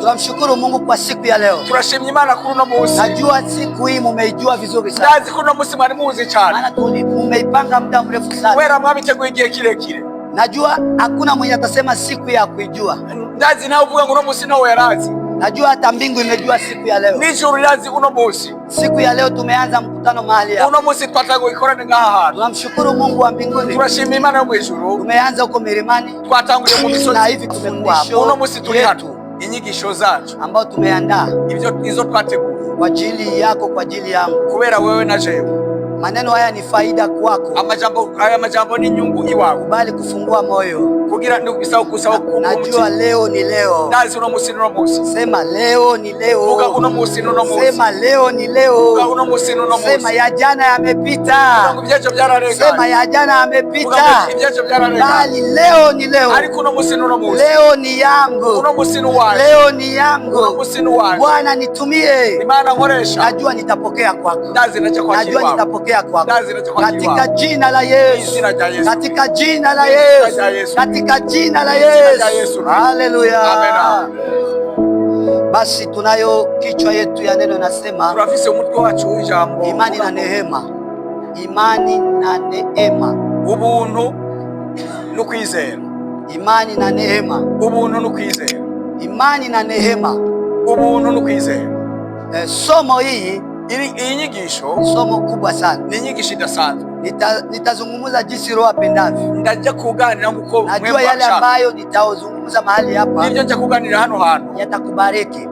Tunamshukuru Mungu kwa siku ya leo. Turashimye Imana kuri uno munsi. Najua siku hii mumeijua vizuri sana. Ndazi kuri uno munsi mwari muzi cyane. Maana mumeipanga muda mrefu sana. Kubera mwabiteguye igihe kirekire. Najua hakuna mwenye atasema siku ya kuijua. Ndazi nawe uvuga ngo uno munsi nawe yarazi. Najua hata mbingu imejua siku ya leo. N'ijuru rirazi uno munsi. Siku ya leo tumeanza mkutano mahali hapa. Uno munsi twataguye ikorane ngaha. Tunamshukuru Mungu wa mbinguni. Turashimye Imana yo mu ijuru. Tumeanza huko milimani. Twatanguye mu misozi. Na hivi tumekuwa hapa. Uno munsi turi hano. Inyigisho zacu ambao tumeandaa izo twateguye kwa ajili yako, kwa ajili yangu, kubera wewe na jewe. Maneno haya ni faida kwako. Amajambo ni nyungu iwawe. Kubali kufungua moyo. Kugira ndikubisaho kusaba ku. Najua leo ni leo. Ndazi uno munsi nuno munsi. Sema leo ni leo. Vuga uno munsi nuno munsi. Sema leo ni leo. Vuga uno munsi nuno munsi. Sema ya jana yamepita. Ibyacho byararenga. Sema ya jana yamepita. Ibyacho byararenga. Bali leo ni leo. Ariko uno munsi nuno munsi. Leo ni yangu. Uno munsi ni wawe. Leo ni yangu. Uno munsi ni wawe. Bwana nitumie. Imana nkoresha. Najua nitapokea kwako. Ndazi nacha kwa Najua nitapokea kwako. Katika jina la Yesu. Katika jina la Yesu. Katika jina la Yesu. Haleluya. Amen. Basi tunayo kichwa yetu ya neno inasema turafise umutwe wacu w'ijambo imani na neema. Imani na neema. Ubuntu no kwizera. Imani na neema. Ubuntu no kwizera. Imani na neema. Ubuntu no kwizera. Somo hii iyi nyigisho somo kubwa sana. Ni nyigisho idasanzwe. Nitazungumza jinsi Roho apendavyo. Ndaje kuganira nguko najua yale ambayo nitazungumza mahali hapa. Nivyo nje kuganira hano yatakubariki.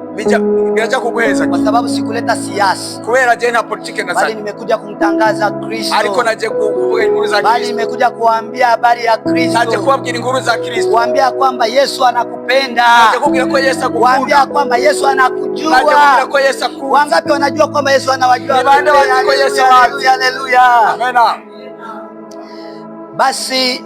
Biraja kuguheza kwa sababu sikuleta siasa. Kubera je na politike na bali nimekuja kumtangaza Kristo. Ariko naje kuvuga inkuru za Kristo. Bali nimekuja kuambia habari ya Kristo. Naje kuambia inkuru za Kristo. Kuambia kwamba Yesu anakupenda. Naje kubwira ko Yesu akukunda. Kuambia kwamba Yesu anakujua. Naje kubwira ko Yesu akukunda. Wangapi wanajua kwamba Yesu anawajua? Bande wako Yesu. Haleluya. Amen. Basi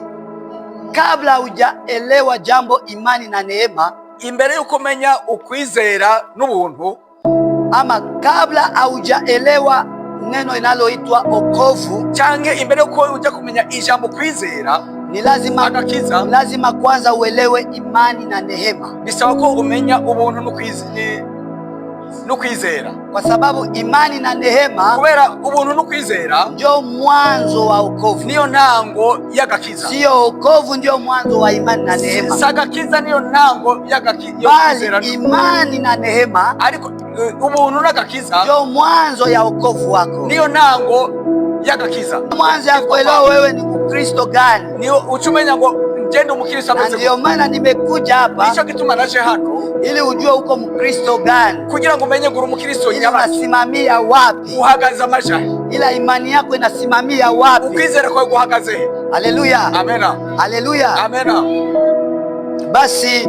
kabla hujaelewa jambo imani na neema, imbere yuko menya ukwizera n'ubuntu, ama kabla haujaelewa neno inaloitwa okovu, change imbere yuko uja kumenya ijambo kwizera, ni lazima kwanza uelewe imani na neema. Bisaba ko umenya ubuntu no kwizera, kwa sababu imani na neema, kubera ubuntu no kwizera ndio mwanzo wa okovu. Niyo ntango y'agakiza. Sio okovu ndio mwanzo wa imani na neema. Sagakiza niyo ntango y'agakiza. Bali imani na neema, ariko ubuntu n'agakiza ndio mwanzo ya okovu wako. Niyo ntango y'agakiza. Mwanzo ya kuelewa wewe ni Mkristo gani. Niyo uchumenya ngo njendo Mkristo ameze. Ndio maana nimekuja hapa. Nicho kituma naje hano ili ujue uko Mkristo gani. Kugira ngo umenye ngo Mkristo nyabaki. Unasimamia wapi? Uhagaze amaja. Ila imani yako inasimamia wapi? Ukwizera kwa guhagaze. Haleluya. Amena. Haleluya. Amena. Basi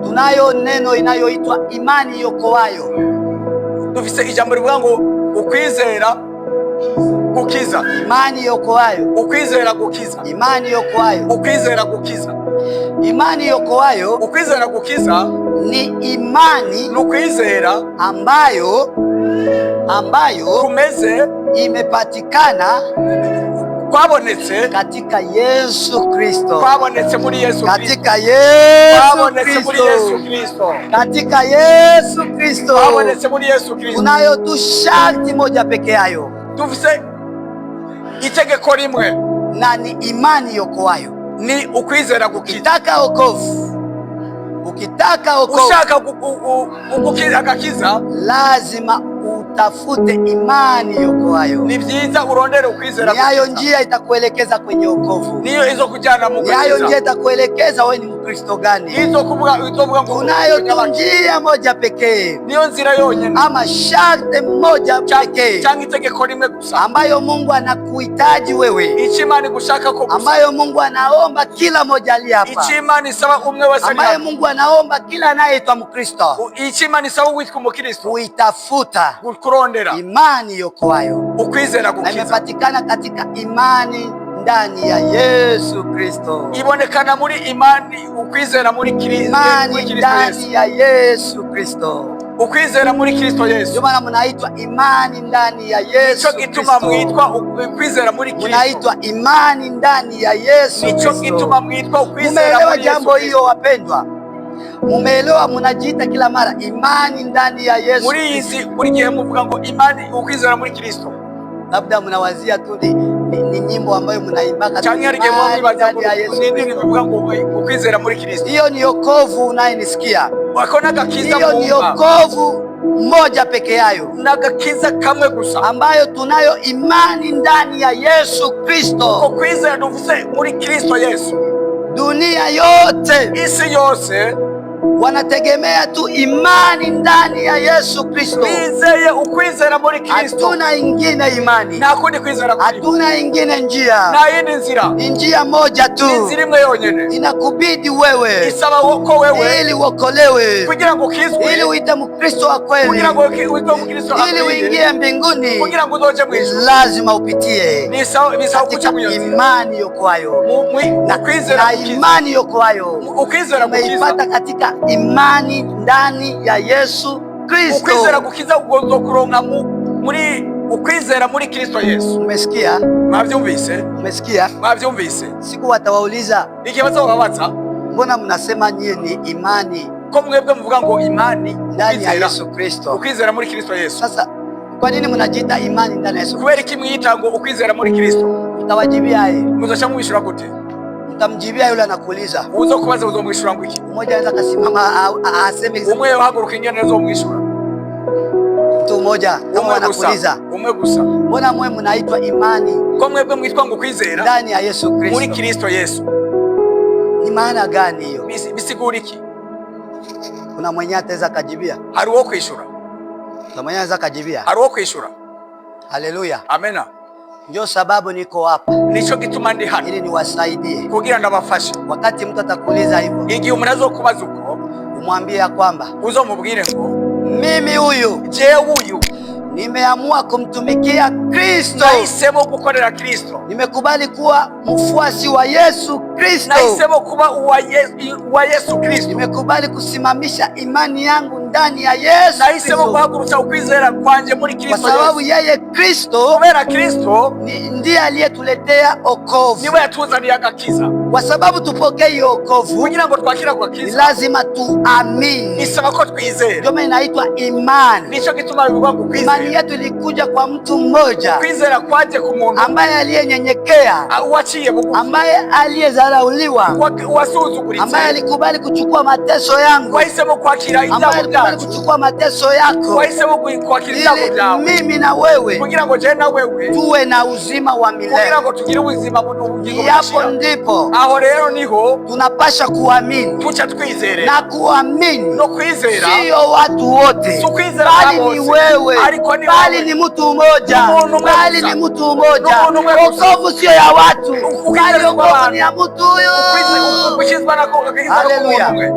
tunayo neno inayoitwa imani iokoayo. Dufise ijambo rivuga ngo ukwizera gukiza. Imani iokoayo. Ukwizera gukiza. Imani iokoayo. Ukwizera gukiza. Imani iokoayo. Ukwizera gukiza ni imani n'ukwizera ambayo kumeze imepatikana kwabonetse katika Yesu Kristo. Kwabonetse muri Yesu Kristo. Katika Yesu kwabonetse muri Yesu Kristo. Katika Yesu Kristo. Kwabonetse muri Yesu Kristo. Unayo tu sharti moja peke yayo. Dufise itegeko rimwe, na ni imani iokoayo. Ni ukwizera gukiza. Ukitaka okovu, ushaka gukiza agakiza, lazima utafute imani iokoayo. Ni vyiza urondere ukwizera. Niyo njia itakuelekeza kwenye okovu. Niyo izo kujana mu kwizera. Niyo njia itakuelekeza wewe ni Mkristo gani. Izo kuvuga ngo unayo njia moja pekee. Niyo nzira yonyene. Ama sharti moja pekee. Cyangwa itegeko rimwe gusa. Ambayo Mungu anakuhitaji wewe. Ichimani gushaka ko gusa. Ambayo Mungu anaomba kila moja ali hapa. Ichimani saba umwe wese. Ambayo Mungu anaomba kila anayeitwa Mkristo. Ichimani saba witwa Mkristo. Kuitafuta. Kurondera. Imani iokoayo. Ukwizera gukiza. Na imepatikana katika imani ndani ya Yesu Kristo. Ibonekana muri imani, ukwizera muri Kristo. Imani ndani ya Yesu Kristo. Ukwizera muri Kristo Yesu. Ndio maana mnaitwa imani ndani ya Yesu Kristo. Nicho gituma mwitwa ukwizera muri Kristo. Mnaitwa imani ndani ya Yesu Kristo. Nicho gituma mwitwa ukwizera muri Yesu. Umeelewa jambo hiyo wapendwa? Mumeelewa? Munajiita kila mara imani ndani ya Yesu. Muri gihe muvuga ngo imani ukwizera muri Kristo. Labda mnawazia tu ni nyimbo ambayo mnaimbaka ndani ya Yesu. Nini bivuga ngo ukwizera muri Kristo? Hiyo ni wokovu unayenisikia. Hiyo ni wokovu moja peke yayo, nagakiza kamwe gusa, ambayo tunayo imani ndani ya Yesu Kristo. Ukwizera duvuze muri Kristo Yesu. Dunia yote, isi yose wanategemea tu imani ndani ya Yesu Kristo. Bizeye ukwizera muri Kristo. Hatuna ingine imani. Nta kundi kwizera kuri. Hatuna ingine njia. Na yindi nzira. Ni njia moja tu. Inzira imwe yonyene. Inakubidi wewe. Isaba ko wewe. Ili uokolewe. Kugira ngo ukizwe. Ili uite Mkristo wa kweli. Kugira ngo uite Mkristo wa kweli. Ili uingie mbinguni. Kugira ngo uzoje mu ijuru. Lazima upitie. Ni sawa kucha mu ijuru. Imani yokoayo. Na kwizera na imani yokoayo. Ukwizera umeipata katika imani ndani ya Yesu Kristo. Ukwizera gukiza ugonzo kuronka muri ukwizera muri Kristo Yesu. Umesikia? Mwavyumvise? Umesikia? Mwavyumvise? Siku watawauliza, ikibazo babaza, mbona mnasema nyie ni imani? Ko mwebwe mvuga ngo imani ndani ya Yesu Kristo. Ukwizera muri Kristo Yesu. Sasa kwa nini mnajiita imani ndani ya Yesu? Kubera iki mwita ngo ukwizera muri Kristo? Mtawajibia yeye. Muzosha mubishura gute? Mtamjibia yule anakuuliza. Uzo kubaza uzomwishura ngo iki? Mmoja anaweza kasimama aseme umwe uhaguruka ingene azomwishura. Mtu mmoja kama anakuuliza. Umwe gusa. Mbona mwe mnaitwa imani? Ko mwebwe mwitwa ngo kwizera ndani ya Yesu Kristo. Muri Kristo Yesu. Ni maana gani hiyo? Bisigura iki? Kuna mwenye ataweza kujibia? Hari uwo kwishura. Kuna mwenye anaweza kujibia? Hari uwo kwishura. Haleluya. Amena. Ndio sababu niko hapa. Nico gituma ndi hano. Ili niwasaidie. Kugira ndabafashe. Wakati mtu atakuuliza hivyo, igihe umuntu azokubaza uko, umwambie ya kwamba uzomubwire ngo mimi huyu, jewe nimeamua kumtumikia Kristo. Nahisemo gukorera Kristo. Nimekubali kuwa mfuasi wa Yesu Kristo. Nahisemo kuba wa Yesu Kristo. Nimekubali kusimamisha imani yangu ndani ya Yesu. Nahisemo guhagurutsa ukwizera kwanje muri Kristo. Kwa sababu yeye Kristo, kubera Kristo ndiye aliyetuletea wokovu. Niwe yatuzaniye agakiza. Kwa sababu tupokee wokovu, kugira ngo twakira agakiza, lazima tuamini. Nisaba ko twizera. Ndio maana inaitwa imani. Nico gituma bivuga ngo kwizera. Imani yetu ilikuja kwa mtu mmoja, kwizera kwaje ku muntu ambaye aliyenyenyekea, waciye bugufi, ambaye aliyezarauliwa, wasuzuguritse, ambaye alikubali kuchukua mateso yangu, wahisemo kwakira ibyago byacu, kuchukua mateso yako, wahisemo kwakira ibyago byawe, mimi na wewe, kugira ngo je na wewe tuwe na uzima wa milele, kugira ngo tugire ubuzima bugingo. Hapo ndipo aho rero niho tunapasha kuamini, tucha twizere, na kuamini no kwizera sio watu wote, bali ni wewe, bali ni mtu mmoja, bali ni mtu mmoja. Wokovu sio ya watu, bali wokovu ni ya mtu huyo. Haleluya.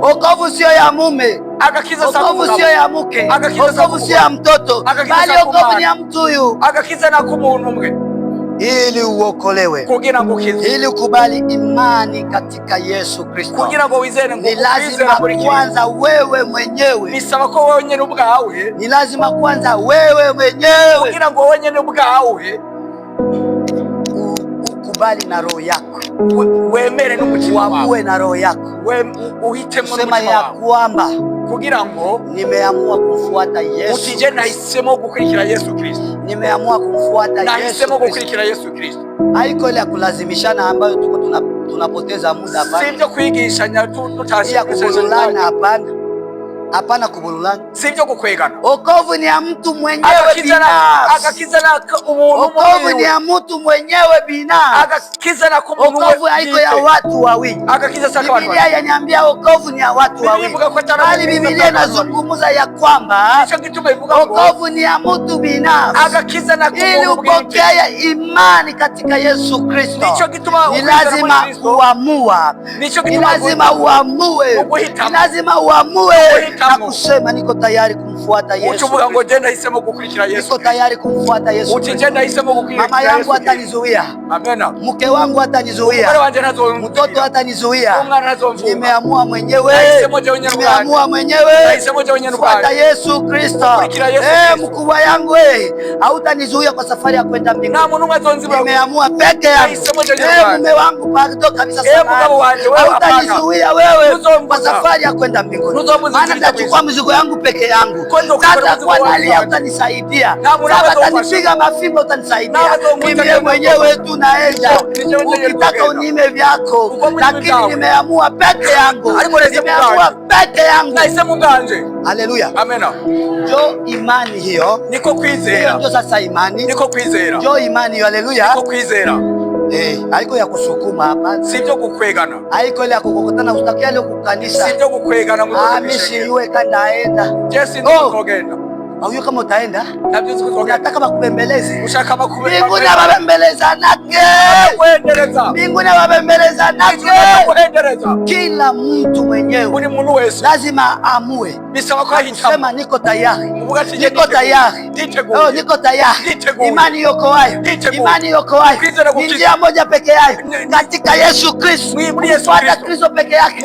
Wokovu sio ya mume, wokovu sio ya mke, wokovu sio ya mtoto, bali wokovu ni ya mtu huyu. Agakiza na kumuntu umwe. Ili uokolewe, kugira ngo ukizwe, ili ukubali imani katika Yesu Kristo, kugira ngo wizere, ni lazima kwanza wewe mwenyewe, bisaba ko wewe nyene ubwawe, ni lazima kwanza wewe mwenyewe, kugira ngo wewe nyene ubwawe ukubali na roho yako, wemere n'umutima wawe, uamue na roho yako, uhitemo n'umutima wawe, ya kwamba kugira ngo nimeamua kumfuata Yesu. Utije nahisemo gukurikira Yesu Kristo. Nimeamua kumfuata Yesu. Nahisemo gukurikira Yesu Kristo. Haiko ile ya kulazimishana ambayo tuko tunapoteza muda hapa. Sivyo kuigishanya tutashirikishana, hapana. Hapana kubululana. Sivyo kukwegana. Wokovu ni ya mtu mwenyewe binafsi. Agakiza na umuntu. Wokovu ni ya mtu mwenyewe binafsi. Agakiza na kumuntu. Wokovu haiko ya watu wawili. Agakiza saka watu. Biblia yaniambia wokovu ni ya watu wawili. Bali Biblia inazungumza ya kwamba wokovu ni ya mtu binafsi. Agakiza na kumuntu. Ili upokee imani katika Yesu Kristo, ni lazima uamua. Ni lazima uamue. Ni lazima uamue na kusema niko tayari kumfuata Yesu. Ukivuga ngo je ndahisemo gukurikira Yesu. Niko tayari kumfuata Yesu. Uti je ndahisemo gukurikira Yesu. Mama yangu hatanizuia. Amena. Mke wangu hatanizuia. Mtoto hatanizuia. Nimeamua mwenyewe. Nimeamua mwenyewe. Fuata Yesu Kristo. Mkubwa yangu hautanizuia kwa safari ya kwenda mbinguni. Nimeamua peke yangu. Mume wangu pardon kabisa sana. Hautanizuia wewe kwa safari ya kwenda mbinguni. Maana nitachukua mizigo yangu peke yangu. Sasa kwa nalia utanisaidia. Sasa utanipiga mafimbo utanisaidia. Mimi mwenyewe tu naenda. Ukitaka unime vyako. Lakini nimeamua peke yangu. Nimeamua peke yangu. Haleluya. Amena. Jo imani hiyo. Niko kwizera. Ndio sasa imani. Niko kwizera. Jo imani hiyo. Haleluya. Niko kwizera. Haiko ya kusukuma hapa. Sivyo kukwegana. Haiko ile ya kukokotana utakia leo kukanisa. Sivyo kukwegana mimi yue kandaenda. Jesi ndio kugenda. Au kama utaenda? Nataka bakubembeleze. Ushaka bakubembeleze. Mbinguni babembeleza nake. Kuendeleza. Mbinguni babembeleza nake. Kuendeleza. Kila mtu mwenyewe. Uri muntu wese. Lazima amue. Bisaba ko ahitamo. Sema niko tayari. Niko tayari. Niko tayari. Imani yoko wayo. Imani yoko wayo. Ni njia moja peke yake. Katika Yesu Kristo. Fuata Kristo peke yake.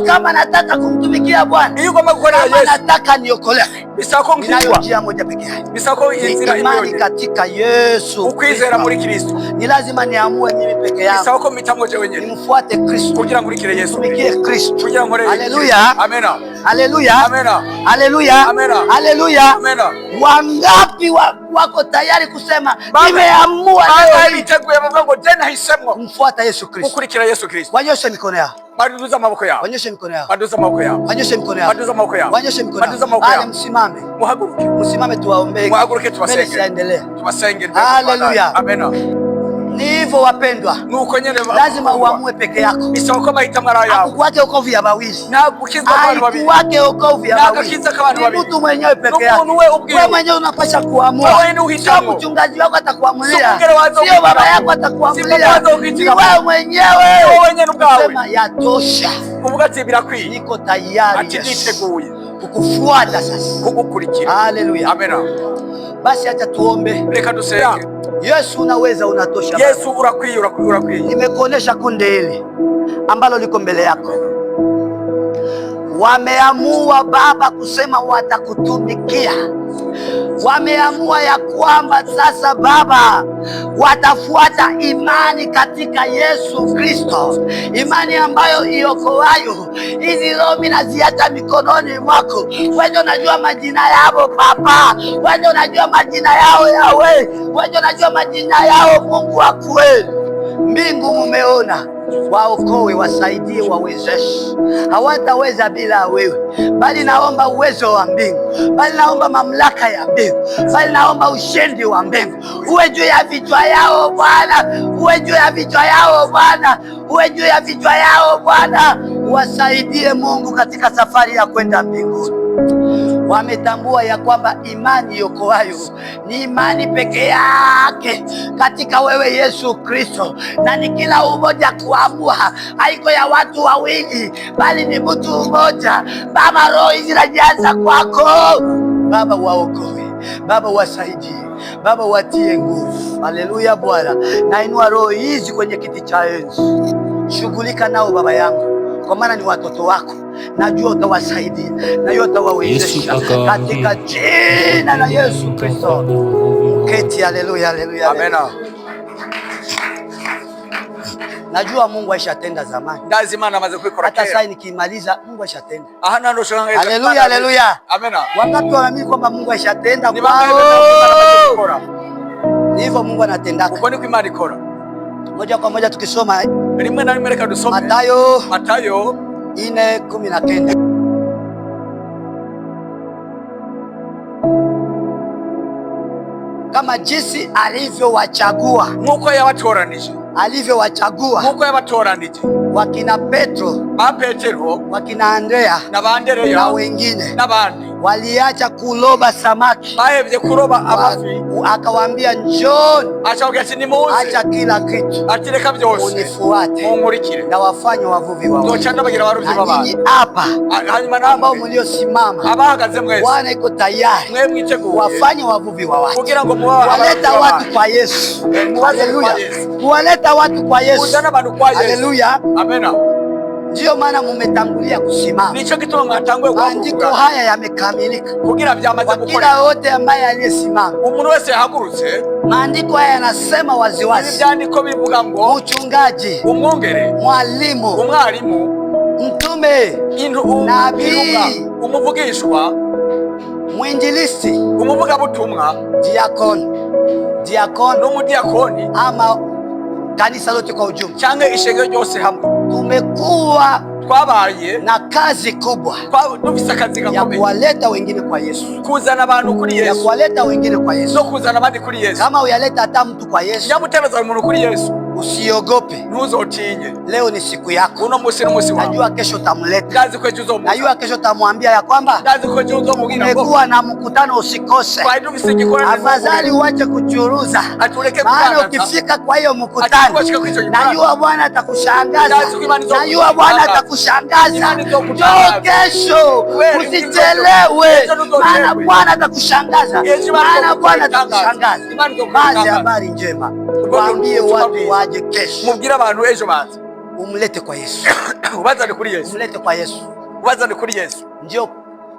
Kama nataka kumtumikia Bwana. Kama nataka niokolewe. Bisako ngikwa njia moja peke yake. Bisako inzira imani katika Yesu. Ukwizera muri Kristo. Ni lazima niamue mimi peke yangu. Bisako mitamo je wenyewe. Nimfuate Kristo. Kugira ngurikire Yesu. Tumikie Kristo. Kugira ngore. Haleluya. Amena. Haleluya. Amena. Haleluya. Amena. Haleluya. Amena. Wangapi wako tayari kusema nimeamua leo niteguye bavuga je nahisemwo mfuata Yesu Kristo. Kukurikira Yesu Kristo. Wanyoshe mikono yao. Baduza maboko yao. Wanyoshe mikono yao. Baduza maboko yao. Wanyoshe mikono yao. Baduza maboko yao. Wanyoshe mikono yao. Baduza maboko yao. Msimame. Muhaguruke. Msimame tuwaombee. Muhaguruke tuwasenge. Mbele siendelee. Tuwasenge. Haleluya. Amena. Ni hivyo wapendwa. Nuko nyene lazima uamue peke yako. Bisoko bahita mara yao. Akukwake wokovu ya bawili. Na gukizwa abantu babiri. Akukwake wokovu ya bawili. Na gukizwa abantu babiri. Mtu mwenyewe peke yake. Wewe mwenyewe unapaswa kuamua. Sio mchungaji wako atakuamulia. Sio baba yako atakuamulia. Wewe mwenyewe. Sema yatosha. Kuvuga ati birakwiye. Niko tayari. Ati niteguye. Kukufuata sasa. Kukukurikira. Haleluya. Amena. Basi acha tuombe. Reka dusenge. Yesu unaweza, unatosha. Yesu urakwiye. Nimekuonesha kundi hili ambalo liko mbele yako. Wameamua Baba kusema watakutumikia. Wameamua ya kwamba sasa Baba watafuata imani katika Yesu Kristo, imani ambayo iokoayo. Hizi roho mimi naziacha mikononi mwako. Wewe unajua majina yao Baba, wewe unajua majina yao Yawe, wewe unajua majina yao Mungu wa kweli. Mbingu mumeona, waokoe, wasaidie, wawezeshe. Hawataweza bila wewe, bali naomba uwezo wa mbingu, bali naomba mamlaka ya mbingu, bali naomba ushindi wa mbingu uwe juu ya vichwa yao Bwana, uwe juu ya vichwa yao Bwana, uwe juu ya vichwa yao Bwana. Wasaidie Mungu katika safari ya kwenda mbinguni. Wametambua ya kwamba imani iokoayo ni imani peke yake katika wewe Yesu Kristo, na ni kila umoja kuamua, haiko ya watu wawili, bali ni mtu mmoja. Baba, roho hizi zinajaza kwako Baba, waokoe Baba, wasaidie Baba, watie nguvu. Haleluya Bwana, nainua roho hizi kwenye kiti cha enzi, shughulika nao Baba yangu, kwa maana ni watoto wako. Najua utawasaidia, najua utawawezesha katika jina la Yesu Kristo. Keti. Haleluya, haleluya, amena. Najua Mungu aishatenda zamani. Ndazimana amaze kubikora. Hata sasa nikimaliza Mungu aishatenda. Aha, ndo shanga. Haleluya, haleluya. Amena. Wangapi wanaamini kwamba Mungu aishatenda kwao? Ni hivyo Mungu anatenda. Uko ni kwa imani kora. Moja kwa moja tukisoma rimwe na rimwe, reka dusome Matayo 4:19. Kama jinsi alivyowachagua, nuko yabatoranije, alivyowachagua, nuko yabatoranije wakina Petro, ba Petero, wakina Andrea na ba Andrea na wengine, n'abandi, waliacha kuloba samaki, bahevye kuroba amafi, akawaambia njoni, acababwira ati nimuze, acha kila kitu, ati reka byose unifuate, munkurikire, na wafanye wavuvi wa watu. nzoca ndabagira abarovyi b'abantu. Ninyi hapa hanyuma ambao namwe mliosimama, abahagaze mwese, Bwana iko tayari mwe mwiteguye wafanye wavuvi wa watu, kugira ngo waleta watu kwa Yesu. Haleluya, kuwaleta watu kwa Yesu. kuzana abantu kwa Yesu. Haleluya, amena. Ndiyo maana mumetangulia kusimama. Nico gituma mwatanguye maandiko haya yamekamilika kugira byamaze kwa kila wote ambaye aliyesimama. Umuntu wese yahagurutse, maandiko haya yanasema waziwazi, ibyandiko bivuga ngo mchungaji, umwongere, mwalimu, umwarimu, mtume, nabii, umuvugishwa, mwinjilisti, umuvugabutumwa, diakoni n'umudiakoni, ama kanisa lote kwa ujumla, cyangwa ishengero ryose hamwe, tumekuwa twabaye na kazi kubwa dufise akazi gakomeye ya kuwaleta wengine kwa Yesu, kuzana abantu kuri Yesu, ya kuwaleta wengine kwa Yesu, no kuzana abandi kuri Yesu. Kama uyaleta hata mtu kwa Yesu, nyamuteraza umuntu kuri Yesu, usiogope, ntuzotinye. Leo ni siku yako. Uno musi n'umusi wawe. Najua kesho utamleta. Ndazi ko ejo uzomuza. Najua kesho utamwambia ya kwamba ndazi ko ejo uzomubwira ngo umekuwa na mkutano, usikose. Afadhali uache kuchuruza, maana ukifika kwa hiyo mkutano, najua Bwana atakushangaza, najua Bwana atakushangaza. Njoo kesho, usichelewe, maana Bwana atakushangaza, maana Bwana atakushangaza. Basi habari njema, waambie watu waje kesho, mubwire abantu ejo baza, umlete kwa Yesu, ubazane kuri Yesu, umlete kwa Yesu, ubazane kuri Yesu. Ndio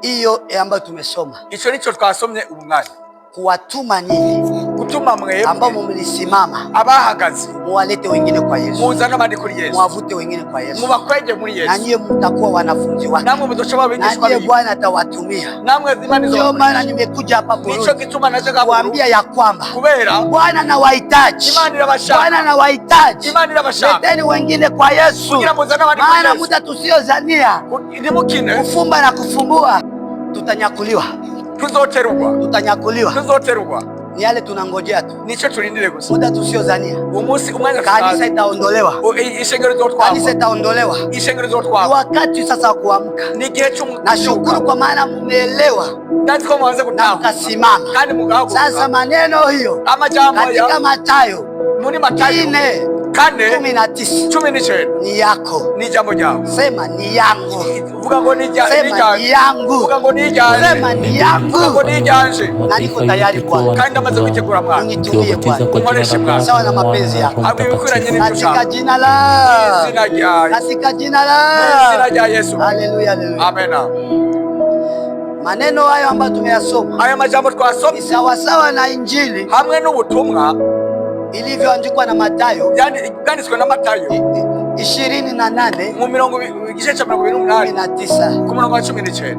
hiyo ambayo tumesoma, ico nico twasomye umwanya, kuwatuma nini, kutuma mwebwe ambao mlisimama, abahagaze, muwalete wengine kwa Yesu, muzana abandi kuri Yesu, muwavute wengine kwa Yesu, mubakwege muri Yesu, na nyie mtakuwa wanafunzi wake, namwe muzoshobora bigishwa, na nyie Bwana atawatumia. namwe zimani zo. Ndio maana nimekuja hapa nico gituma naje kuambia ya kwamba kubera Bwana anawahitaji, Imani irabashaka, Bwana anawahitaji, Imani irabashaka, leteni wengine kwa Yesu, maana muda tusiozania nimukine kufumba na kufumbua tutanyakuliwa, tuzoterwa. Ni yale tunangojea tu, nico turindire gusa, muda tusiozania. umunsi umwanya kanisa itaondolewa, ishengero zotwaba, kanisa itaondolewa, ishengero zotwaba. Wakati sasa wa kuamka, ni gihe cy'umuka. Nashukuru kwa maana mumeelewa, ndati ko mwanze gutaha mkasimama, kandi mugahaguruka. Sasa maneno hiyo amajambo ya katika Mathayo, muri Mathayo 4:19 ni yako, ni jambo ryawe. Sema ni yangu, vuga ngo ni yangu, vuga ngo ni yangu, sema ni yangu, vuga ngo ni yanje, na niko tayari Bwana, kandi amaze kwitegura Bwana, unitumie Bwana, ukoreshe Bwana sawa na mapenzi yako, abikwiranye n'icyo katika jina la Yesu. Haleluya, haleluya, amen. Maneno hayo ambayo tumeyasoma, haya majambo twasoma, ni sawa sawa na Injili hamwe n'ubutumwa ilivyoandikwa na Mathayo, byanditswe na Mathayo 28 mu igice cya 28 ku murongo wa 19.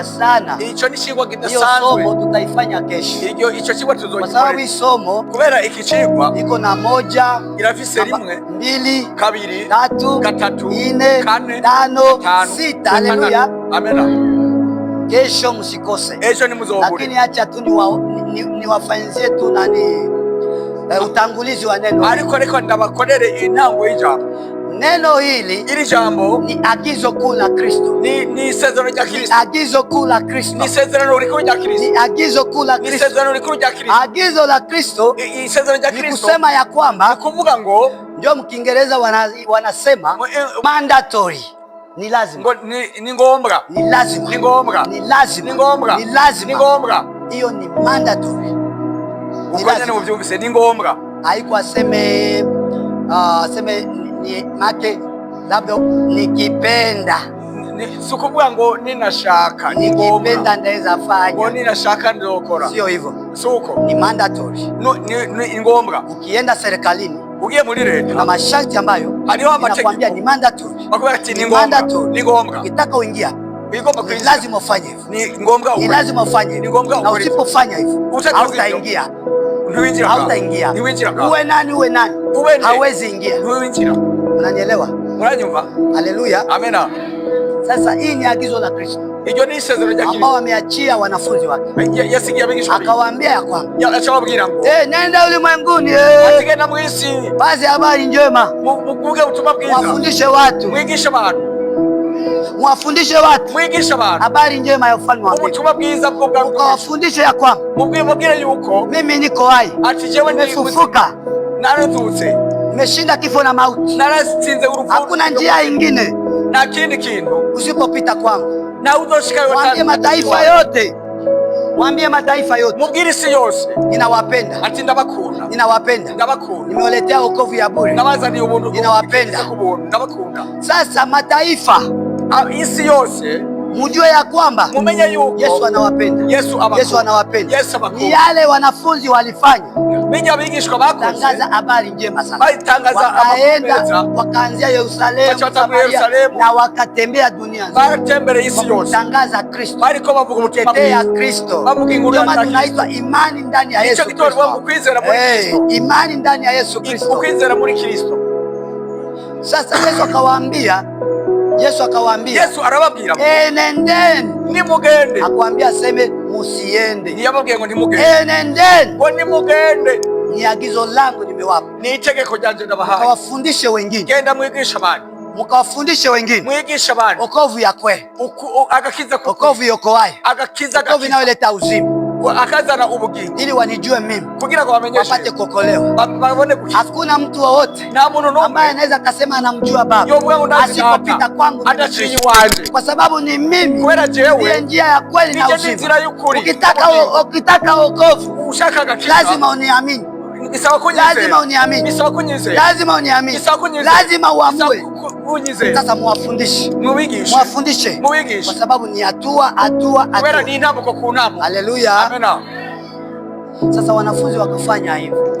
sana. Ico ni cigwa kidasanzwe. Hiyo somo tutaifanya kesho. Ico cigwa tuzogikora. Kwa sababu hii somo kubera iki cigwa iko na 1, irafise 1, 2, 2, 3, 4, 5, 6. Haleluya. Amen. Kesho msikose. Ejo ni muzoburi. Lakini acha tu niwafanyizie tu nani utangulizi wa neno. Ariko reko ndabakorere intango y'ijambo. Neno hili, ili jambo ni agizo kuu la Kristo. Ni sezerano rya Kristo. Agizo kuu la Kristo. Ni sezerano rikuru rya Kristo. Ni agizo kuu la Kristo. Ni sezerano rikuru rya Kristo. Agizo la Kristo, sezerano rya Kristo, ni kusema ya kwamba, kuvuga ngo, ndio mkiingereza wanasema mandatory. Ni lazima. Ni ngombwa. Ni lazima. Ni ngombwa. Ni lazima. Ni ngombwa. Ni lazima. Ni ngombwa. Hiyo ni mandatory. Ukanye mu byumvise ni ngombwa. Haiko aseme ni make labda nikipenda. Sikuvuga ngo ninashaka, ni ngombwa. Nikipenda ndaweza fanya. Ngo ninashaka ndokora. Sio hivyo. Suko. Ni mandatory. Ni ngombwa. Ukienda serikalini, ugiye muri leta, na masharti ambayo inakwambia ni mandatory. Bakubwira ati ni ngombwa. Ni ngombwa. Ukitaka uingia, ni lazima ufanye hivyo. Ni ngombwa. Ni lazima ufanye hivyo. Na usipofanya hivyo, hautaingia. Hautaingia. Uwe nani, hawezi ingia. Unanielewa? Unanyumva? Haleluya. Amena. Sasa hii ni agizo la Kristo iryo ni isezerano rya Kristo ambao ameachia wanafunzi wake, yasigiye abigishwa, akawaambia ya kwamba acababwira ngo nenda ulimwenguni, atigenda mu isi, basi habari njema, muvuge ubutumwa bwiza, wafundishe watu, mwigishe abantu, mwafundishe watu, mwigishe abantu habari njema ya ufalme wa Mungu, ubutumwa bwiza bwo bwa Mungu, ukawafundishe ya kwamba mubwire yuko mimi niko hai, ati jewe nimefufuka, narazutse, nimeshinda kifo na mauti, naratsinze urupfu, hakuna njia ingine na kindi kintu usipopita kwangu. na uzoshika Mwambie mataifa yote, mwambie mataifa yote, mubwire isi yose, ninawapenda, ati ndabakunda, ninawapenda, ndabakunda, nimewaletea wokovu ya bure, nabazaniye ubuntu, ninawapenda, ndabakunda. Sasa mataifa, isi yose mujue ya kwamba mumenye yuko Yesu anawapenda, Yesu anawapenda. abakunda. Ni yale wanafunzi walifanya, bijya bigishwa bakoze, tangaza habari njema sana, wakaenda wakaanzia Yerusalemu, na wakatembea dunia nzima, baratembere isi yose, tangaza Kristo, bariko bavuga ubutumwa bwiza Kristo, bavuga inkuru ya Kristo. Tunaitwa imani ndani ya Yesu Kristo, imani ndani ya Yesu Kristo, ukwizera muri Kristo. Sasa Yesu akawaambia, Yesu arababwira nendeni, nimugende, akwambia aseme musiende, ntiyababwiye ngo nimugende, nendeni, ngo nimugende, ni agizo langu nimewapa, ni itegeko ryanje ndabahaye, mukawafundishe wengine, genda mwigisha abandi, mukawafundishe wengine, mwigisha abandi wokovu ya kweli, agakiza ko wokovu yokoaye, wokovu inayoleta uzima, akazana ubugingo, ili wanijue mimi, kugira ngo bamenyeshe, wapate kuokolewa, babone kukiza. Hakuna mtu wowote ambaye anaweza kasema anamjua Baba asipopita kwangu, kwa sababu ni mimi ndiye njia ya kweli na uzima. Ukitaka wokovu lazima uniamini, lazima uniamini, lazima uniamini, lazima uamue. Sasa muwafundishe, kwa sababu ni hatua. Haleluya. Sasa wanafunzi wakafanya hivyo,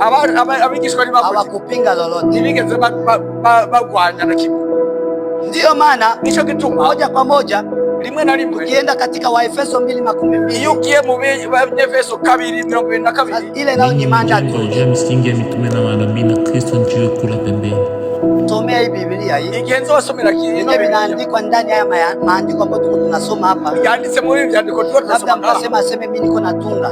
hawakupinga lolote. Ndiyo maana moja kwa moja rimwe na rimwe ukienda katika Waefeso 2:12, iyo ugiye mu Efeso 2:22, ile nayo ni mada tu. Msingi ya mitume na manabii na Kristo njiwe kula pembeni. Tumia hii Biblia hii. Igenzo wasomera kile vinaandikwa ndani ya maandiko ambayo tunasoma hapa. Yanditse mu byandiko tunasoma. Labda mtasema mimi niko natunga.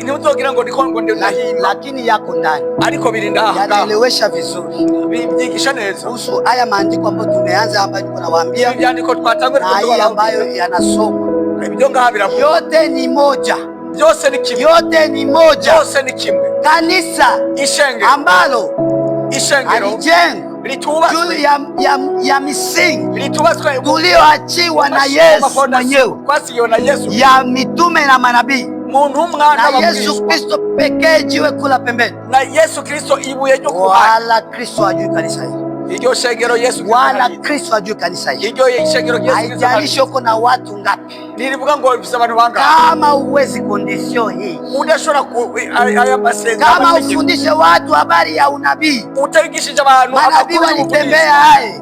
Ni uzogira ngo ndiko ndahimba. Lakini yako ndani. Ariko biri ndaha. Yanaelewesha vizuri. Bibyigisha neza. Kuhusu haya maandiko ambayo tumeanza hapa, niko nawaambia. Ibyandiko twatangwe na ambayo yanasoma. Ibyo ngahabira. Yote ni moja. Byose ni kimwe. Yote ni moja. Byose ni kimwe. Kanisa ambalo alijenga juu ya misingi tulioachiwa na Yesu mwenyewe, ya mitume na manabii, na Yesu Kristo pekee jiwe kula pembeni, na Yesu Kristo ibuye ryo kuhani. Wala Kristo hajui kanisa hili, iryo shengero Yesu wala Kristo hajui kanisa hili. Iryo shengero Yesu, haijalishi uko na watu ngapi, nilivuga ngo bifise abantu bangapi, kama uwezi kondisyon hii, udashobora aya masenga, kama ufundishe watu habari ya unabii, utayigishije abantu. Manabii walitembea haye,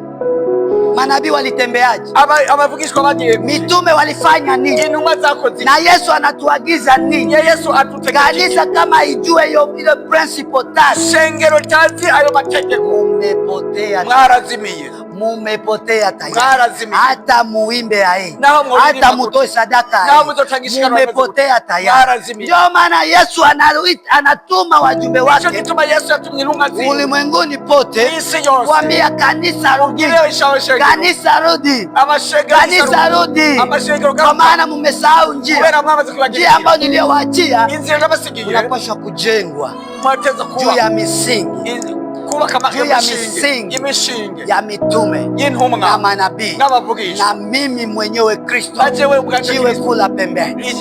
manabii walitembeaje? Abavugishwa bagiye, mitume walifanya nini? Intumwa zakoze, na Yesu anatuagiza nini? Yesu atutegeka kanisa kama ijue ile principle tatu, shengero tazi ayo mategeko. Mumepotea, mwarazimiye, mumepotea tayari. Hata muimbe haye, hata mutoe sadaka haye, mumepotea tayari. Ndio maana Yesu anatuma wajumbe wake ulimwenguni pote kuambia kanisa rudi, kanisa rudi, kanisa rudi, kwa maana mumesahau njia ambayo niliyowaachia. Unapaswa kujengwa juu ya misingi, juu ya misingi ya mitume na manabii na mimi mwenyewe Kristo jiwe kula pembeni.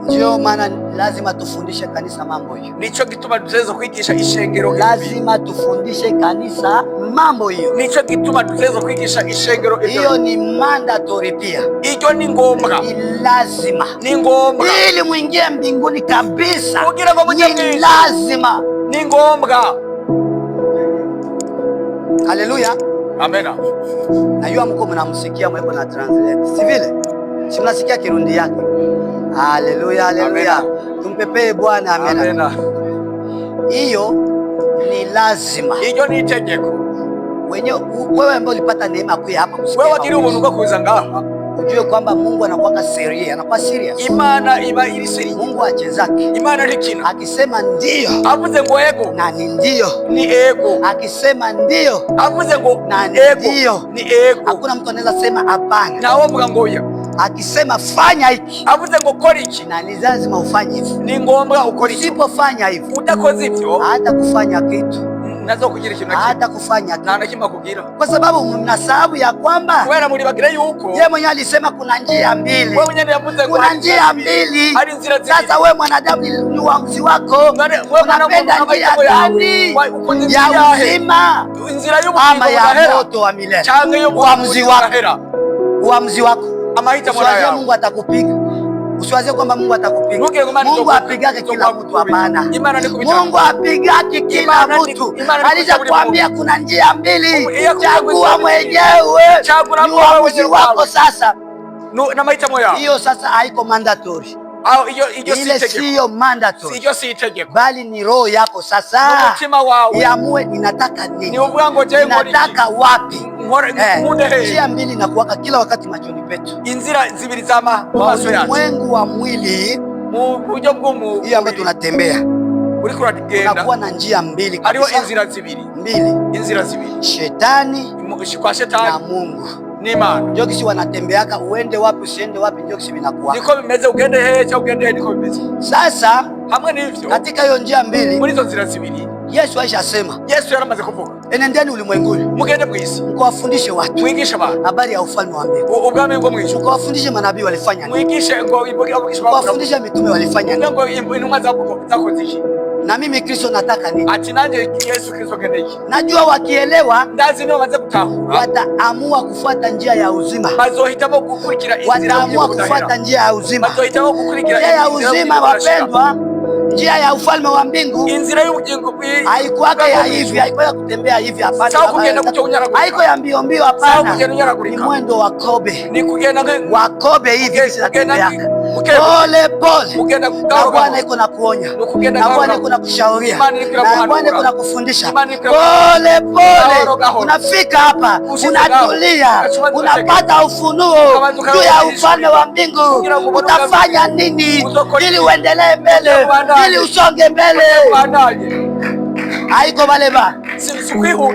Ndio maana lazima tufundishe kanisa mambo hiyo. Nicho gituma tuweza kwigisha ishengero, lazima tufundishe kanisa mambo hiyo. Nicho gituma tuweza kwigisha ishengero hiyo, ni mandatory pia. Hiyo ni ngombwa, ni lazima, ni ngombwa ili muingie mbinguni kabisa. Kugira ngo ni lazima, ni ngombwa. Haleluya, amena. Najua mko mnamsikia mweko na translate, si vile? Si mnasikia kirundi yake? Haleluya, haleluya, tumpepee Bwana. Amena. Hiyo ni lazima, hiyo ni tegeko. wewe ambaye ulipata neema kuja hapa kusikia, wewe wakiri ubuntu bwo kuza ngaha, ujue kwamba Mungu anakuwa serious, anakuwa serious. Imana iba iri serious. Mungu achezake. Imana rikina. Akisema ndio, avuze ngo ego, na ni ndio, ni ego. Akisema ndio, avuze ngo na ni ndio, ni ego. Hakuna mtu anaweza sema hapana. Na wao mvuga ngo ya. Akisema fanya hiki, avuze ngo kora iki, na ni lazima ufanye hivyo. Ni ngombwa ukora iki. Usipofanya hivyo, udakoze ivyo, hata kufanya kitu nazo kugira ikintu hata kufanya nta na kimwe kugira, kwa sababu mnasababu ya kwamba wewe muri bagira yuko yeye mwenyewe alisema kuna njia mbili. Wewe mwenyewe yavuze kuna njia mbili. Sasa wewe mwanadamu ni uamuzi wako, unapenda njia gani? Ya uzima ama ya moto wa milele? Uamuzi wako, uamuzi wako. Usiwazie Mungu atakupiga. Usiwazie kwamba Mungu atakupiga. Mungu apigake kila mtu, hapana. Mungu apigake kila mtu. Alishakwambia kuna njia mbili, chagua mwenyewe. Ni uamuzi wako sasa. Hiyo sasa haiko mandatory. Ile siyo mandatory, bali ni roho yako sasa iamue ninataka nini, ninataka wapi. Njia mbili na kuwaka kila wakati machoni petu, inzira zibiri zama maso yacu, mwengu wa mwili mu buryo bw'umu hii ambayo tunatembea, uri kuragenda unakuwa na njia mbili kabisa. Hariho inzira zibiri, inzira zibiri, shetani kwa shetani na Mungu. N'Imana ndio kisi wanatembeaka, uende wapi usiende wapi, ndio kisi binakuwa niko bimeze. Ugende he cyangwa ugende he, niko bimeze. Sasa hamwe n'ivyo, katika hiyo njia mbili, muri izo nzira zibiri, Yesu aishasema, Yesu yaramaze kuvuga, enendeni ulimwenguni, mugende mwisi, mkawafundishe watu, mwigishe abantu habari ya ufalme wa mbingu, ubwami bwo mwijuru, mkawafundishe manabii walifanya nini, mwigishe ngo mkawafundishe mitume walifanya nini, ngo intumwa zakoze iki. Na mimi Kristo nataka nini? Ati nanje Yesu Kristo keneki. Najua wakielewa, ndazi niyo baze gutahura, wataamua kufuata njia ya uzima, bazohitamo gukurikira inzira, wataamua kufuata njia ya uzima, bazohitamo gukurikira njia ya uzima. Wapendwa, njia ya ufalme wa mbingu inzira y'ubugingo haikuwa ya hivi, haikuwa kutembea hivi, hapana. Haiko ya mbio mbio, hapana. Ni mwendo wa kobe, ni kugenda wa kobe hivi, kugenda pole pole. Na Bwana iko na kuonya, na Bwana iko na kushauria, na Bwana iko na kufundisha pole pole. Unafika hapa, unatulia, unapata ufunuo juu ya ufalme wa mbingu. Utafanya nini ili uendelee mbele, ili usonge mbele? Haiko baleba,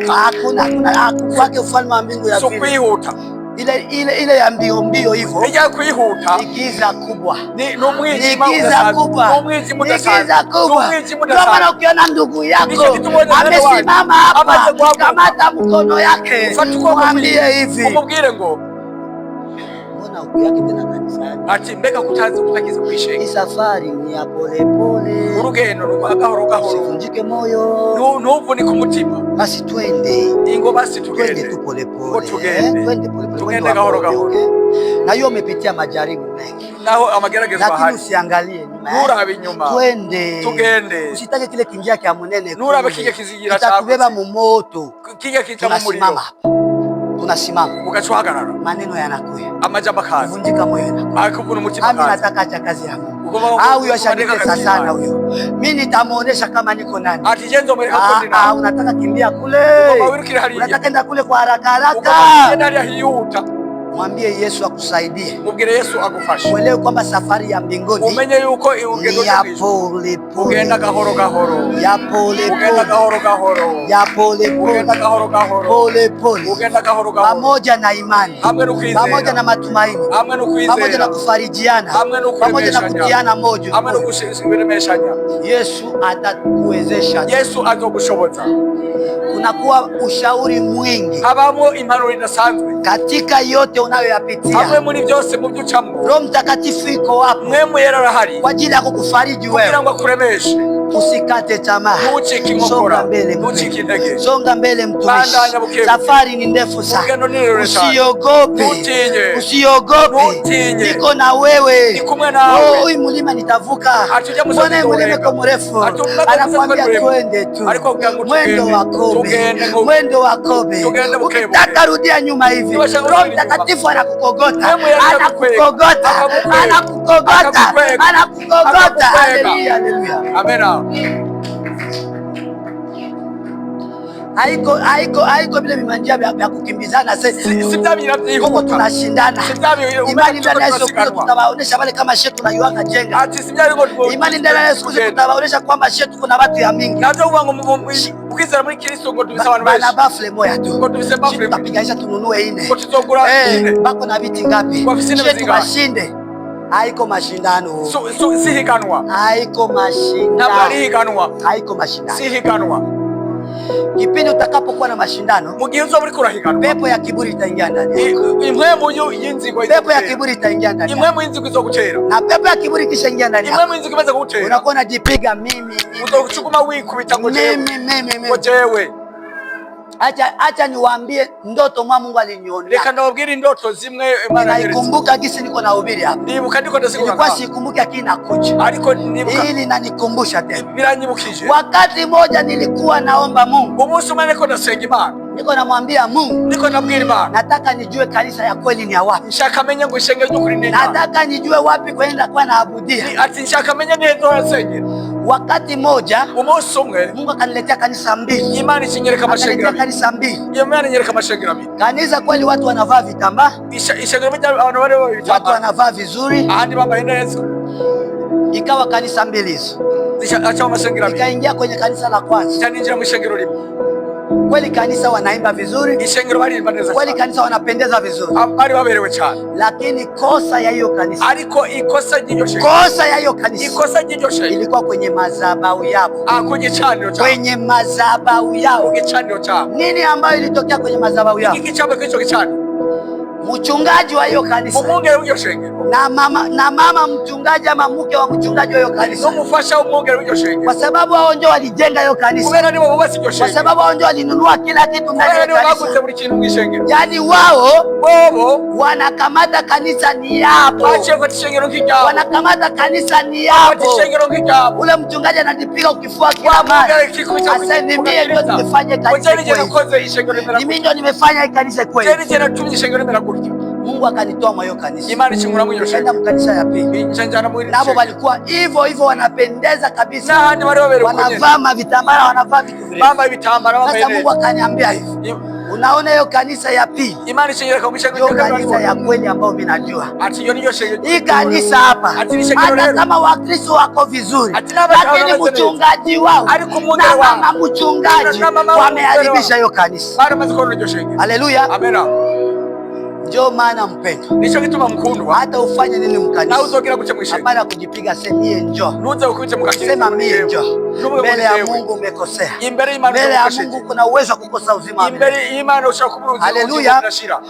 hakuna kwake ufalme wa mbingu ya pili. Ile ya mbio mbio hivyo ni giza kubwa, ni giza kubwa, ni giza kubwa. Ndio maana ukiona ndugu yako amesimama hapa, kamata mkono yake, mwambie hivi, mbona ukiyake tena kanisani? Ati mbega kutazi kutagiza kwishenge. Hii safari ni ya pole pole, urugendo rwa gahoro gahoro, usivunjike moyo, ntuvunike umutima. Basi twende, ingo basi tugende tu pole pole, twende pole pole, tugende gahoro gahoro. Na hiyo umepitia majaribu mengi, naho amageragezwa hali, lakini usiangalie nyuma, nurabe nyuma, twende tugende. Usitake kile kinjia kya munene, nurabe kije kizigira cyako, kitakubeba mu moto, kije kicha mu muriro. Tunasimama, ukachuhagarara, maneno yanakuya, amajamba kazi, kuvunjika moyo yanakuya, akuvuna umutima kazi. Mimi nataka acha kazi ya Mungu. Au huyo ashanitesa sana huyo, mimi nitamuonesha kama niko nani. Ati jenzo mbele hapo ndina, unataka kimbia kule, unataka enda kule kwa haraka haraka, mwambie Yesu akusaidie, mubwire Yesu agufashe, uelewe kwamba safari ya mbinguni umenye yuko urugendo ya pole pole, ugenda gahoro gahoro, ya pole pole, ugenda gahoro gahoro, ya pole pole, ugenda gahoro gahoro, pole pole, ugenda gahoro gahoro, pamoja na imani, pamoja na matumaini, pamoja na kufarijiana, pamoja na kutiana moyo, Yesu atakuwezesha. Yesu atakushoboza. Kunakuwa ushauri mwingi, habamo impanuro idasanzwe katika yote unayoyapitia, hamwe muri byose mu byucamo. Roho Mtakatifu iko hapo, mwemu yera arahari kwa ajili ya kukufariji wewe, kugira ngo akuremeshe. Usikate tamaa, songa mbele, ntucike intege, songa mbele mtumishi. Safari ni ndefu sana, usiogope, usiogope, niko na wewe. Hii mlima nitavuka, mbona mlima iko mrefu? Anakuambia twende tu, mwendo wa kobe, mwendo wa kobe. Ukitaka rudia nyuma hivi, Roho Mtakatifu anakukogota, anakukogota, anakukogota, anakukogota. Haleluya, haleluya, amen. haiko vile vimanjia vya kukimbizana sasa. Si bya byihuta. Tunashindana. Imani ndani ya Yesu Kristo tutawaonesha wale kama shetu na yuanga jenga. Ati si bya ngo. Imani ndani ya Yesu Kristo tutawaonesha kwamba shetu kuna watu ya mingi. Na tuvuga ngo ukizera muri Kristo ngo tubise abantu benshi. Bana bafle moya tu. Ngo tubise bafle. Tutapiganisha tununue ine. Ngo tuzogura ine. Bako na viti ngapi? Shetu mashinde. Haiko mashindano. Si higanwa. Haiko mashindano. Na bali higanwa. Haiko mashindano. Si higanwa. Kipindi utakapokuwa na mashindano, mugizo muri kurahiganwa, pepo ya kiburi itaingia ndani yako. Impwemu y'inzigo, pepo ya kiburi itaingia ndani yako. Impwemu y'inzigo izogutera. Na pepo ya kiburi kishaingia ndani yako, impwemu y'inzigo imaze kugutera, unakuwa unajipiga mimi. Uzochukuma wikubita ngo jewe. Mimi. Ngo jewe. Acha niwaambie ndoto mwa Mungu aliniona. Reka ndababwira indoto zimwe Imana yeretse. Naikumbuka gisi niko nahubiri hapa. Nibuka ndiko ndasigura. Nilikuwa sikumbuki akina kuja. Ariko nibuka. Hili nanikumbusha tena. Biranyibukije. Wakati moja nilikuwa naomba Mungu. Umunsi umwe niko ndasenga Imana. Niko namwambia Mungu. Niko nabwira Imana. Nataka nijue kanisa ya kweli ni ya wapi. Nshaka menye ngo ishenge ry'ukuri ni. Nataka nijue wapi kwenda kwa naabudia. Ati nshaka menye neza wasengera. Wakati moja umunsi umwe Mungu akaniletea kanisa mbili. Imana ikinyereka amashengero abiri. Kanisa mbili. Imana inyereka amashengero abiri. Kanisa kweli watu wanavaa vitambaa. Ishengero abantu bari vitambaa. Watu wanavaa vizuri. Ahandi bambaye neza. Ikawa kanisa mbili hizo. Acha amashengero abiri. Ikaingia kwenye kanisa la kwanza. Taninjira mu ishengero limwe. Kweli kanisa wanaimba vizuri. Ishengero baririmba neza. Kweli kanisa wanapendeza vizuri. Bari baberewe cyane. Lakini kosa ya hiyo kanisa. Ariko ikosa ry'iryo shengero. Kosa ya hiyo kanisa. Ikosa ry'iryo shengero. Ilikuwa kwenye madhabahu yao. Kwenye chanio chao. Kwenye madhabahu yao. Kwenye chanio chao. Nini ambayo ilitokea kwenye madhabahu yao? Hiki chama kicho kichani. Mchungaji wa hiyo kanisa. Umwungere w'iryo shengero. Na mama mchungaji ama mke wa mchungaji wa hiyo kanisa. N'umufasha umwungere w'iryo shengero. Kwa sababu hao ndio walijenga hiyo kanisa. Kubera nibo bubatse iryo shengero. Kwa sababu hao ndio walinunua kila kitu ndani ya kanisa. Bagutse buri kintu mu ishengero. Yaani wao bobo wanakamata kanisa ni yapo. Acha kwa ishengero nk'ijabo. Wanakamata kanisa ni yapo. Kwa ishengero nk'ijabo. Ule mchungaji anajipiga ukifua kila mara. Sasa ni mimi ndio nimefanya kanisa kweli. Ni mimi ndio nimefanya hii kanisa kweli. Tena tena tumye ishengero mera gutya. Mungu akanitoa mwa hiyo kanisa. Imani chingura mu shengero. Nenda mkanisa ya pili. Njanja mu nabo walikuwa hivyo wanapendeza kabisa. Na hadi wale wale wanavaa vitambara, wanavaa vitu virefu. Mama vitambara mama. Sasa Mungu akaniambia hivi. Unaona hiyo kanisa ya pili. Imani chingura kwa hiyo kanisa ya kweli ambayo mimi najua. Ati hiyo niyo shengero. Hii kanisa hapa. Hata kama Wakristo wako vizuri. Lakini mchungaji wao. Na mama mchungaji wameharibisha hiyo kanisa. Haleluya. Amena. Ndio maana mpendwa. Nicho kituma mkundwa. Hata ufanye nini mkanisa. Na uzogira kucha mwisho. Hapana kujipiga sema mie njoo. Nuze ukuite mkakiri. Sema mie njoo. Mbele ya Mungu umekosea. Mbele ya Mungu kuna uwezo wa kukosa uzima. Mbele imani ushakuburu uzima. Haleluya.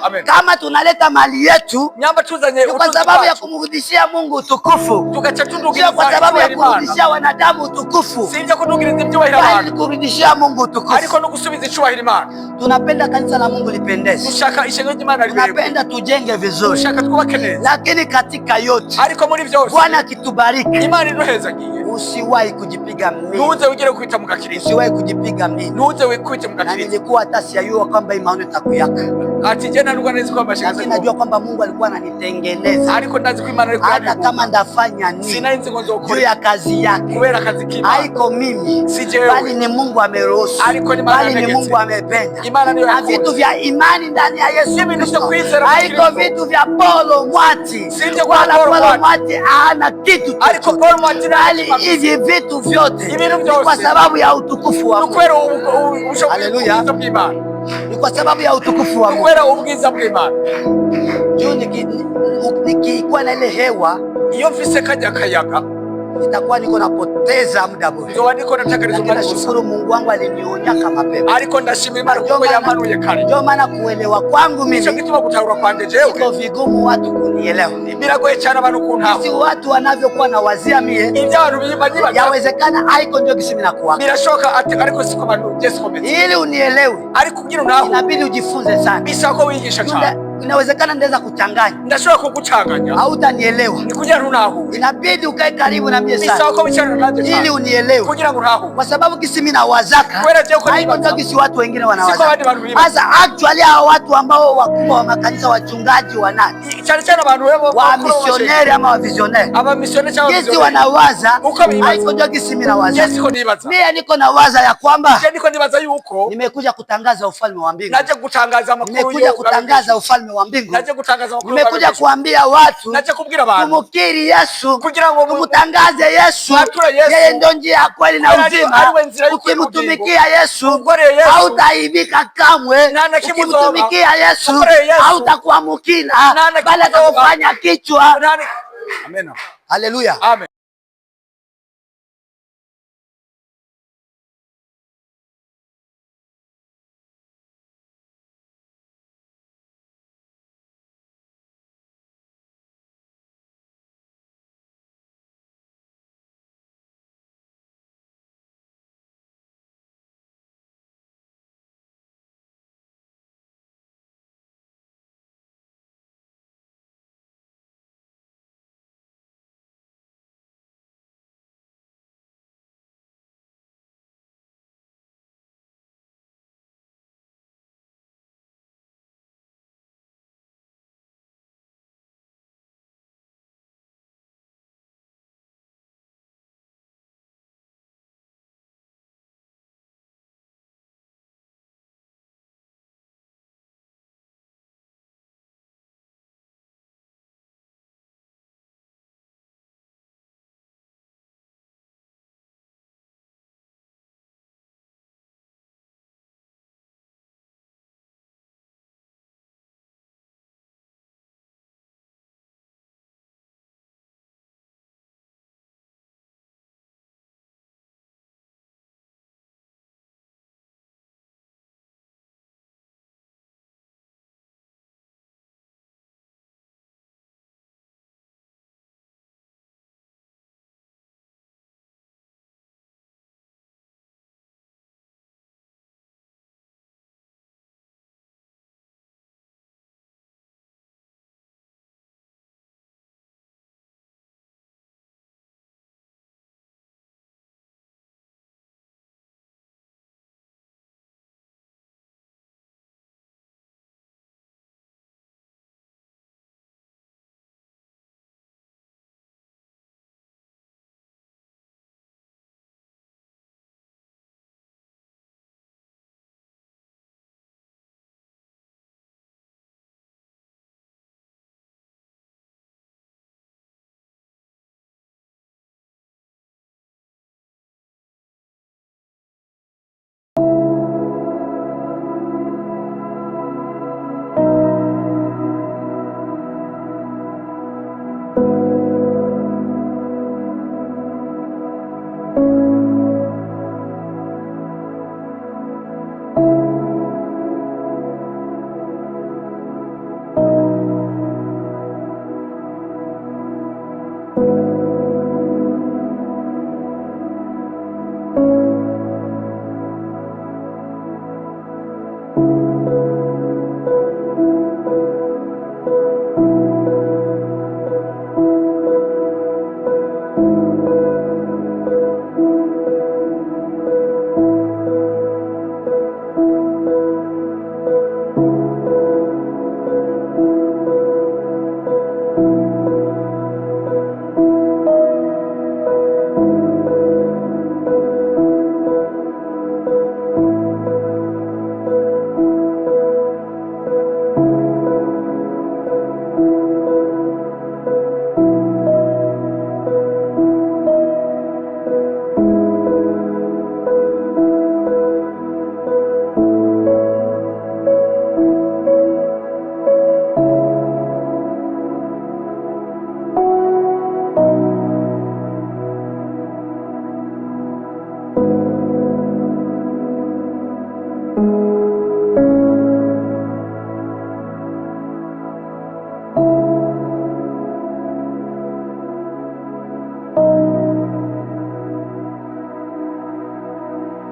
Amen. Kama tunaleta mali yetu, nyamba tuzanye kwa sababu ya kumrudishia Mungu utukufu. Tukacha tundugira kwa sababu ya kumrudishia wanadamu utukufu. Sivyo kudugiriza icyubahiro Imana. Bali kurudishia Mungu utukufu. Ariko no gusubiza icyubahiro Imana. Tunapenda kanisa la Mungu lipendeze. Tushaka ishengero ry'Imana libe. Tunapenda tujenge vizuri. Tushaka twubake neza. Lakini katika yote, ariko muri byose, Bwana kitubariki. Imana iduheza ngiye. Usiwahi kujipiga mimi. Nuze ugire kwita mukakirizo. Usiwahi kujipiga mimi. Nuze wikwite mukakirizo. Na nilikuwa hata siyajua kwamba hii maono itakuyaka. Ati jana nilikuwa nazi kwamba shaka. Lakini najua kwamba Mungu alikuwa ananitengeneza. Ariko ndazi ko Imana alikuwa hata kama ndafanya nini. Sina inzi ngo nzokora. Juu ya kazi yake. Kubera kazi kima. Haiko mimi. Si jewe. Bali ni Mungu ameruhusu. Ariko ni Imana bali ni Mungu amependa. Imana niyo na vitu vya imani ndani ya Yesu Kristo. Haiko vitu vya Paulo Mwati. Sije kwa Paulo Mwati hana kitu. Ariko Paulo Mwati bali hivi vitu vyote ni kwa sababu ya utukufu wa Mungu. Haleluya. Ni kwa sababu ya utukufu wa Mungu. Kwera ubwiza bw'Imana. Juu nikikuwa na ile hewa iyo mfise kajya kayaga itakuwa niko napoteza muda bure. Ndio niko nataka rizomani. Nashukuru Mungu wangu alinionya kama mapema. Ariko ndashimira Imana kuko yamanuye kare. Ndio maana kuelewa kwangu mimi. Sio kituma kutaura kwanje jewe. Iko vigumu watu kunielewa. Biragoye cyane abantu kuntaho. Si watu wanavyokuwa na wazia mie. Ibyo abantu biyibagiba. Yawezekana haiko ndio kisimi na kuwa. Birashoka ariko siko abantu Yesu komeza. Ili unielewe. Ariko kugira naho. Inabidi ujifunze sana. Bisako wigisha cyane. inawezekana ndaweza kuchanganya, ndashobora kugucanganya, hautanielewa. nikugira ntunahuwe. Inabidi ukae karibu na mimi bisaba sana ko bicarana nanjye cyane ili unielewe, kugira ngo ntahuwe, kwa sababu kisi mimi nawazaka Kubera je ko haiko nibaza. ndio kisi watu wengine Siko wanawazaka. abandi bantu bibaza. Sasa actually hao watu ambao wakubwa wa makanisa, wachungaji wa nani, cyane cyane abantu wa misioneri ama wa visioneri, aba misioneri cyangwa kisi wanawaza Uko bibaza. haiko ndio kisi mimi nawaza. Yes, ko nibaza. Mimi niko nawaza ya kwamba niko nibaza yuko nimekuja kutangaza ufalme wa mbingu, naje gutangaza amakuru, nimekuja kutangaza ufalme wa mbingu, naje gutangaza amakuru, nimekuja kuambia watu, naje kubwira abantu kumukiri Yesu, kugira ngo tumutangaze Yesu. Yesu. Yeye ndio njia ya kweli na uzima. Ariwe nzira y'ukuri Ukimtumikia Yesu Ugoreye Yesu. hautaibika kamwe. Nana kimuzoba. Ukimtumikia Yesu Ugoreye Yesu. hautakuwa mukina, Nana bali kimuzoba. atakufanya kichwa. Amen. Haleluya. Amen.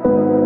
you.